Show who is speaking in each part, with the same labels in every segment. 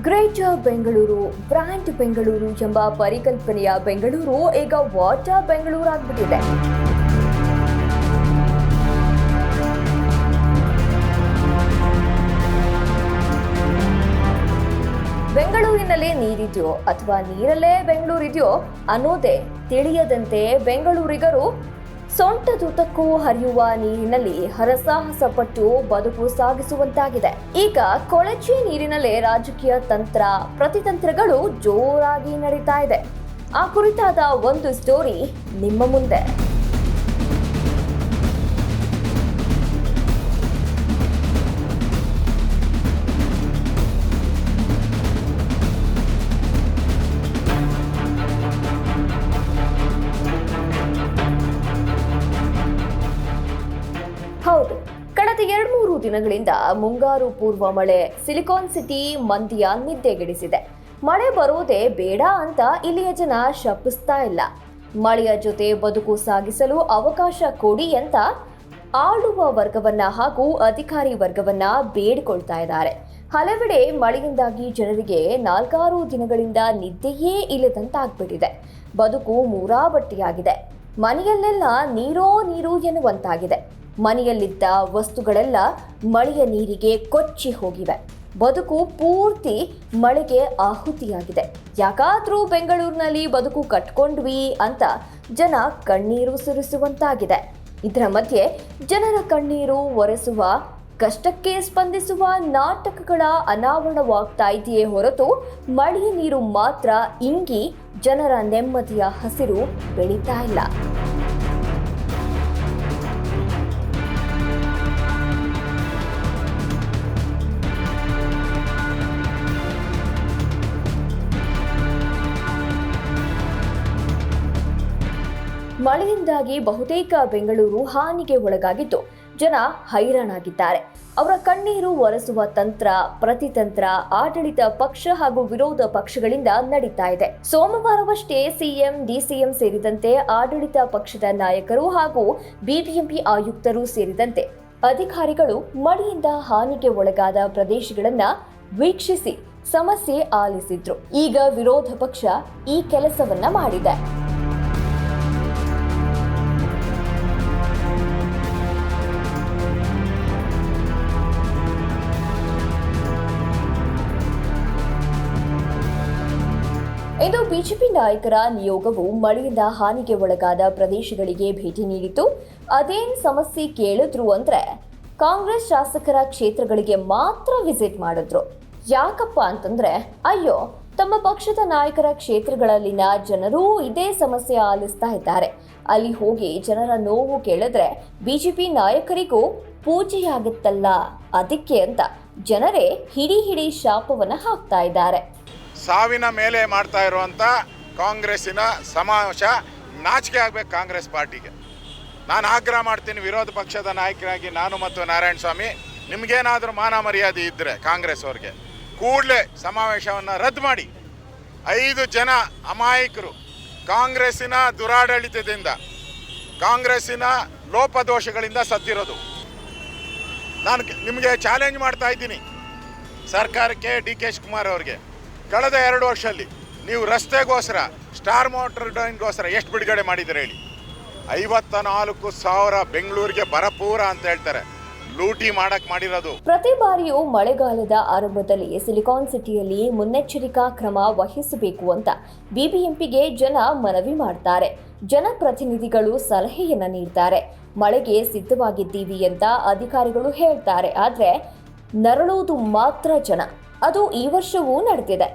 Speaker 1: Greater Bengaluru, brand Bengaluru ಎಂಬ ಪರಿಕಲ್ಪನೆಯ ಬೆಂಗಳೂರು ಈಗ ವಾಟರ್ ಬೆಂಗಳೂರು ಆಗ್ಬಿಟ್ಟಿದೆ. ಬೆಂಗಳೂರಿನಲ್ಲೇ ನೀರಿದೆಯೋ ಅಥವಾ ನೀರಲ್ಲೇ ಬೆಂಗಳೂರಿದೆಯೋ ಅನ್ನೋದೇ ತಿಳಿಯದಂತೆ ಬೆಂಗಳೂರಿಗರು ಸೊಂಟದುದ್ದಕ್ಕೂ ಹರಿಯುವ ನೀರಿನಲ್ಲಿ ಹರಸಾಹಸ ಪಟ್ಟು ಬದುಕು ಸಾಗಿಸುವಂತಾಗಿದೆ. ಈಗ ಕೊಳಚೆ ನೀರಿನಲ್ಲೇ ರಾಜಕೀಯ ತಂತ್ರ ಪ್ರತಿತಂತ್ರಗಳು ಜೋರಾಗಿ ನಡೀತಾ ಇದೆ. ಆ ಕುರಿತಾದ ಒಂದು ಸ್ಟೋರಿ ನಿಮ್ಮ ಮುಂದೆ. ಹೌದು, ಕಳೆದ 2-3 ದಿನಗಳಿಂದ ಮುಂಗಾರು ಪೂರ್ವ ಮಳೆ ಸಿಲಿಕಾನ್ ಸಿಟಿ ಮಂದಿಯ ನಿದ್ದೆಗೆಡಿಸಿದೆ. ಮಳೆ ಬರೋದೇ ಬೇಡ ಅಂತ ಇಲ್ಲಿಯ ಜನ ಶಪಿಸ್ತಾ ಇಲ್ಲ. ಮಳೆಯ ಜೊತೆ ಬದುಕು ಸಾಗಿಸಲು ಅವಕಾಶ ಕೊಡಿ ಅಂತ ಆಳುವ ವರ್ಗವನ್ನ ಹಾಗೂ ಅಧಿಕಾರಿ ವರ್ಗವನ್ನ ಬೇಡಿಕೊಳ್ತಾ ಇದ್ದಾರೆ. ಹಲವೆಡೆ ಮಳೆಯಿಂದಾಗಿ ಜನರಿಗೆ 4-6 ದಿನಗಳಿಂದ ನಿದ್ದೆಯೇ ಇಲ್ಲದಂತಾಗ್ಬಿಟ್ಟಿದೆ. ಬದುಕು ಮೂರಾಬಟ್ಟಿಯಾಗಿದೆ. ಮನೆಯಲ್ಲೆಲ್ಲ ನೀರೋ ನೀರು ಎನ್ನುವಂತಾಗಿದೆ. ಮನೆಯಲ್ಲಿದ್ದ ವಸ್ತುಗಳೆಲ್ಲ ಮಳೆಯ ನೀರಿಗೆ ಕೊಚ್ಚಿ ಹೋಗಿವೆ. ಬದುಕು ಪೂರ್ತಿ ಮಳೆಗೆ ಆಹುತಿಯಾಗಿದೆ. ಯಾಕಾದ್ರೂ ಬೆಂಗಳೂರಿನಲ್ಲಿ ಬದುಕು ಕಟ್ಕೊಂಡ್ವಿ ಅಂತ ಜನ ಕಣ್ಣೀರು ಸುರಿಸುವಂತಾಗಿದೆ. ಇದರ ಮಧ್ಯೆ ಜನರ ಕಣ್ಣೀರು ಒರೆಸುವ, ಕಷ್ಟಕ್ಕೆ ಸ್ಪಂದಿಸುವ ನಾಟಕಗಳ ಅನಾವರಣವಾಗ್ತಾ ಇದೆಯೇ ಹೊರತು ಮಳೆಯ ನೀರು ಮಾತ್ರ ಇಂಗಿ ಜನರ ನೆಮ್ಮದಿಯ ಹಸಿರು ಬೆಳೀತಾ ಇಲ್ಲ. ಮಳೆಯಿಂದಾಗಿ ಬಹುತೇಕ ಬೆಂಗಳೂರು ಹಾನಿಗೆ ಒಳಗಾಗಿದ್ದು ಜನ ಹೈರಾಣಾಗಿದ್ದಾರೆ. ಅವರ ಕಣ್ಣೀರು ಒರೆಸುವ ತಂತ್ರ ಪ್ರತಿತಂತ್ರ ಆಡಳಿತ ಪಕ್ಷ ಹಾಗೂ ವಿರೋಧ ಪಕ್ಷಗಳಿಂದ ನಡೀತಾ ಇದೆ. ಸೋಮವಾರವಷ್ಟೇ ಸಿಎಂ, ಡಿಸಿಎಂ ಸೇರಿದಂತೆ ಆಡಳಿತ ಪಕ್ಷದ ನಾಯಕರು ಹಾಗೂ ಬಿಬಿಎಂಪಿ ಆಯುಕ್ತರು ಸೇರಿದಂತೆ ಅಧಿಕಾರಿಗಳು ಮಳೆಯಿಂದ ಹಾನಿಗೆ ಒಳಗಾದ ಪ್ರದೇಶಗಳನ್ನ ವೀಕ್ಷಿಸಿ ಸಮಸ್ಯೆ ಆಲಿಸಿದ್ರು. ಈಗ ವಿರೋಧ ಪಕ್ಷ ಈ ಕೆಲಸವನ್ನ ಮಾಡಿದೆ. ಇಂದು ಬಿಜೆಪಿ ನಾಯಕರ ನಿಯೋಗವು ಮಳೆಯಿಂದ ಹಾನಿಗೆ ಒಳಗಾದ ಪ್ರದೇಶಗಳಿಗೆ ಭೇಟಿ ನೀಡಿತು. ಅದೇನ್ ಸಮಸ್ಯೆ ಕೇಳಿದ್ರು ಅಂದ್ರೆ ಕಾಂಗ್ರೆಸ್ ಶಾಸಕರ ಕ್ಷೇತ್ರಗಳಿಗೆ ಮಾತ್ರ ವಿಸಿಟ್ ಮಾಡಿದ್ರು. ಯಾಕಪ್ಪ ಅಂತಂದ್ರೆ ಅಯ್ಯೋ, ತಮ್ಮ ಪಕ್ಷದ ನಾಯಕರ ಕ್ಷೇತ್ರಗಳಲ್ಲಿನ ಜನರೂ ಇದೇ ಸಮಸ್ಯೆ ಆಲಿಸ್ತಾ ಇದ್ದಾರೆ. ಅಲ್ಲಿ ಹೋಗಿ ಜನರ ನೋವು ಕೇಳಿದ್ರೆ ಬಿಜೆಪಿ ನಾಯಕರಿಗೂ ಪೂಜೆಯಾಗುತ್ತಲ್ಲ, ಅದಕ್ಕೆ ಅಂತ ಜನರೇ ಹಿಡಿ ಶಾಪವನ್ನ ಹಾಕ್ತಾ ಇದ್ದಾರೆ.
Speaker 2: ಸಾವಿನ ಮೇಲೆ ಮಾಡ್ತಾ ಇರುವಂಥ ಕಾಂಗ್ರೆಸ್ಸಿನ ಸಮಾವೇಶ ನಾಚಿಕೆ ಆಗಬೇಕು ಕಾಂಗ್ರೆಸ್ ಪಾರ್ಟಿಗೆ. ನಾನು ಆಗ್ರಹ ಮಾಡ್ತೀನಿ, ವಿರೋಧ ಪಕ್ಷದ ನಾಯಕರಾಗಿ ನಾನು ಮತ್ತು ನಾರಾಯಣ ಸ್ವಾಮಿ, ನಿಮಗೇನಾದರೂ ಮಾನ ಮರ್ಯಾದೆ ಇದ್ದರೆ ಕಾಂಗ್ರೆಸ್ ಅವ್ರಿಗೆ ಕೂಡಲೇ ಸಮಾವೇಶವನ್ನು ರದ್ದು ಮಾಡಿ. 5 ಜನ ಅಮಾಯಕರು ಕಾಂಗ್ರೆಸ್ಸಿನ ದುರಾಡಳಿತದಿಂದ, ಕಾಂಗ್ರೆಸ್ಸಿನ ಲೋಪದೋಷಗಳಿಂದ ಸತ್ತಿರೋದು. ನಾನು ನಿಮಗೆ ಚಾಲೆಂಜ್ ಮಾಡ್ತಾ ಇದ್ದೀನಿ ಸರ್ಕಾರಕ್ಕೆ, ಡಿ ಕೆ ಶಿವಕುಮಾರ್ ಅವ್ರಿಗೆ. ಕಳೆದ 2 ವರ್ಷದಲ್ಲಿ ನೀವು ರಸ್ತೆಗೋಸ್ಕರ, ಸ್ಟಾರ್ ಮೋಟರ್ ಡ್ರೈನ್ಗೋಸ್ಕರ ಎಷ್ಟು ಬಿಡುಗಡೆ ಮಾಡಿದ್ದೀರಿ ಹೇಳಿ? 54,000 ಬೆಂಗಳೂರಿಗೆ ಬರಪೂರ ಅಂತ ಹೇಳ್ತಾರೆ. ಲೂಟಿ ಮಾಡಕ್ ಮಾಡಿರೋದು.
Speaker 1: ಪ್ರತಿ ಬಾರಿಯೂ ಮಳೆಗಾಲದ ಆರಂಭದಲ್ಲಿ ಸಿಲಿಕಾನ್ ಸಿಟಿಯಲ್ಲಿ ಮುನ್ನೆಚ್ಚರಿಕಾ ಕ್ರಮ ವಹಿಸಬೇಕು ಅಂತ ಬಿಬಿಎಂಪಿಗೆ ಜನ ಮನವಿ ಮಾಡ್ತಾರೆ. ಜನಪ್ರತಿನಿಧಿಗಳು ಸಲಹೆಯನ್ನ ನೀಡ್ತಾರೆ. ಮಳೆಗೆ ಸಿದ್ಧವಾಗಿದ್ದೀವಿ ಅಂತ ಅಧಿಕಾರಿಗಳು ಹೇಳ್ತಾರೆ. ಆದ್ರೆ ನರಳುವುದು ಮಾತ್ರ ಜನ. ಅದು ಈ ವರ್ಷವೂ ನಡೆದಿದೆ.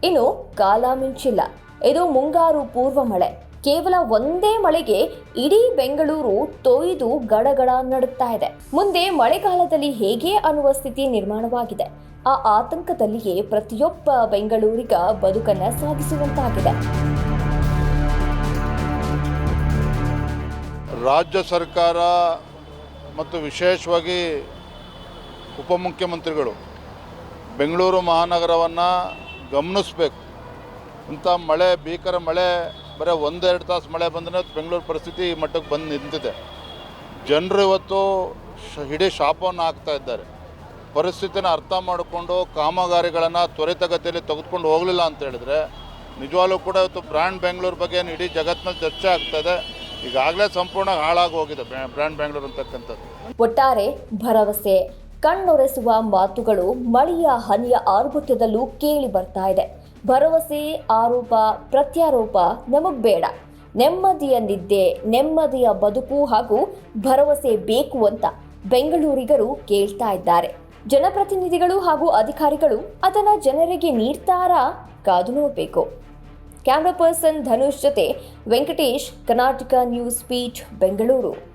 Speaker 1: ಇನ್ನು ಕಾಲ ಮಿಂಚಿಲ್ಲ. ಇದು ಮುಂಗಾರು ಪೂರ್ವ ಮಳೆ. ಕೇವಲ ಒಂದೇ ಮಳೆಗೆ ಇಡೀ ಬೆಂಗಳೂರು ತೊಯ್ದು ಗಡಗಡ ನಡುತ್ತಾ ಇದೆ. ಮುಂದೆ ಮಳೆಗಾಲದಲ್ಲಿ ಹೇಗೆ ಅನ್ನುವ ಸ್ಥಿತಿ ನಿರ್ಮಾಣವಾಗಿದೆ. ಆ ಆತಂಕದಲ್ಲಿಯೇ ಪ್ರತಿಯೊಬ್ಬ ಬೆಂಗಳೂರಿಗ ಬದುಕನ್ನ ಸಾಗಿಸುವಂತಾಗಿದೆ.
Speaker 3: ರಾಜ್ಯ ಸರ್ಕಾರ ಮತ್ತು ವಿಶೇಷವಾಗಿ ಉಪಮುಖ್ಯಮಂತ್ರಿಗಳು ಬೆಂಗಳೂರು ಮಹಾನಗರವನ್ನು ಗಮನಿಸಬೇಕು. ಇಂಥ ಮಳೆ, ಭೀಕರ ಮಳೆ, ಬರೀ 1-2 ತಾಸು ಮಳೆ ಬಂದರೆ ಬೆಂಗಳೂರು ಪರಿಸ್ಥಿತಿ ಈ ಮಟ್ಟಕ್ಕೆ ಬಂದು ನಿಂತಿದೆ. ಜನರು ಇವತ್ತು ಇಡೀ ಶಾಪವನ್ನು ಹಾಕ್ತಾ ಇದ್ದಾರೆ. ಪರಿಸ್ಥಿತಿನ ಅರ್ಥ ಮಾಡಿಕೊಂಡು ಕಾಮಗಾರಿಗಳನ್ನು ತ್ವರಿತಗತಿಯಲ್ಲಿ ತೆಗೆದುಕೊಂಡು ಹೋಗಲಿಲ್ಲ ಅಂತ ಹೇಳಿದ್ರೆ ನಿಜವಾಗ್ಲೂ ಕೂಡ ಇವತ್ತು ಬ್ರ್ಯಾಂಡ್ ಬೆಂಗಳೂರು ಬಗ್ಗೆ ಇಡೀ ಜಗತ್ತಿನಲ್ಲಿ ಚರ್ಚೆ ಆಗ್ತದೆ. ಈಗಾಗಲೇ ಸಂಪೂರ್ಣ ಹಾಳಾಗಿ ಹೋಗಿದೆ ಬ್ರ್ಯಾಂಡ್ ಬೆಂಗಳೂರು ಅಂತಕ್ಕಂಥದ್ದು.
Speaker 1: ಒಟ್ಟಾರೆ ಭರವಸೆ ಕಣ್ಣೊರೆಸುವ ಮಾತುಗಳು ಮಳೆಯ ಹನಿಯ ಆರ್ಭಟದಲ್ಲೂ ಕೇಳಿ ಬರ್ತಾ ಇದೆ. ಭರವಸೆ, ಆರೋಪ, ಪ್ರತ್ಯಾರೋಪ ನಮಗ್ ಬೇಡ. ನೆಮ್ಮದಿಯ ನಿದ್ದೆ, ನೆಮ್ಮದಿಯ ಬದುಕು ಹಾಗೂ ಭರವಸೆ ಬೇಕು ಅಂತ ಬೆಂಗಳೂರಿಗರು ಕೇಳ್ತಾ ಇದ್ದಾರೆ. ಜನಪ್ರತಿನಿಧಿಗಳು ಹಾಗೂ ಅಧಿಕಾರಿಗಳು ಅದನ್ನ ಜನರಿಗೆ ನೀಡ್ತಾರಾ? ಕಾದು ನೋಡಬೇಕು. ಕ್ಯಾಮ್ರಾ ಪರ್ಸನ್ ಧನುಷ್ ಜೊತೆ ವೆಂಕಟೇಶ್, ಕರ್ನಾಟಕ ನ್ಯೂಸ್ ಬೀಟ್, ಬೆಂಗಳೂರು.